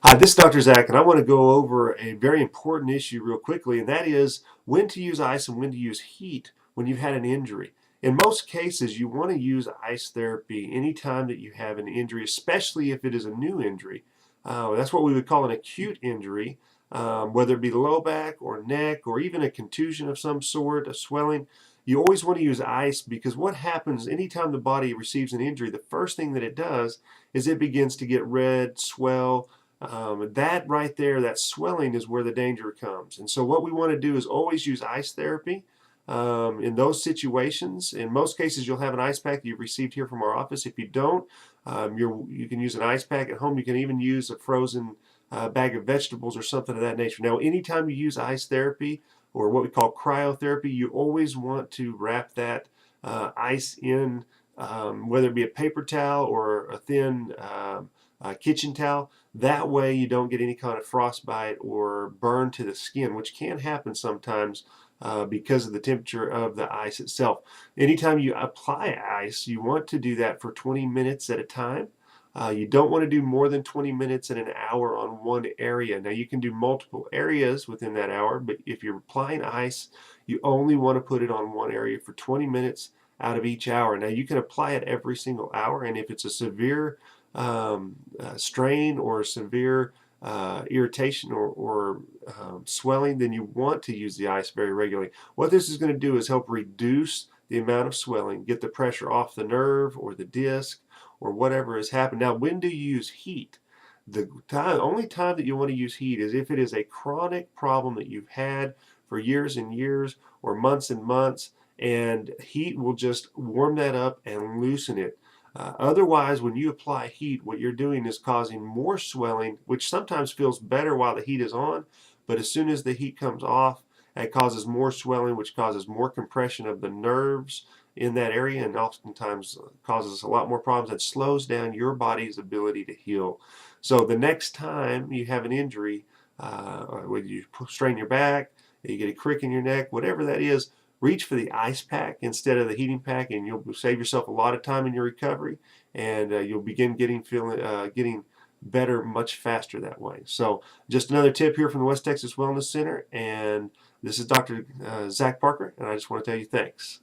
Hi, this is Dr. Zack, and I want to go over a very important issue real quickly, and that is when to use ice and when to use heat when you've had an injury. In most cases, you want to use ice therapy anytime that you have an injury, especially if it is a new injury. That's what we would call an acute injury, whether it be low back or neck or even a contusion of some sort, a swelling. You always want to use ice because what happens anytime the body receives an injury, the first thing that it does is it begins to get red, swell. That right there, that swelling is where the danger comes. And so what we want to do is always use ice therapy in those situations. In most cases, you'll have an ice pack that you've received here from our office. If you don't, you can use an ice pack at home. You can even use a frozen bag of vegetables or something of that nature. Now, anytime you use ice therapy or what we call cryotherapy, you always want to wrap that ice in, whether it be a paper towel or a thin kitchen towel. That way you don't get any kind of frostbite or burn to the skin, which can happen sometimes because of the temperature of the ice itself. Anytime you apply ice, you want to do that for 20 minutes at a time. You don't want to do more than 20 minutes in an hour on one area. Now you can do multiple areas within that hour, but if you're applying ice, you only want to put it on one area for 20 minutes out of each hour. Now you can apply it every single hour, and if it's a severe strain or severe irritation or swelling, then you want to use the ice very regularly. What this is going to do is help reduce the amount of swelling, get the pressure off the nerve or the disc or whatever has happened. Now, when do you use heat? Only time that you want to use heat is if it is a chronic problem that you've had for years and years or months and months, and heat will just warm that up and loosen it. Otherwise, when you apply heat, what you're doing is causing more swelling, which sometimes feels better while the heat is on, but as soon as the heat comes off, it causes more swelling, which causes more compression of the nerves in that area and oftentimes causes a lot more problems and slows down your body's ability to heal. So the next time you have an injury, whether you strain your back, you get a crick in your neck, whatever that is, reach for the ice pack instead of the heating pack, and you'll save yourself a lot of time in your recovery, and you'll begin getting better much faster that way. So just another tip here from the West Texas Wellness Center, and this is Dr. Zack Parker, and I just want to tell you thanks.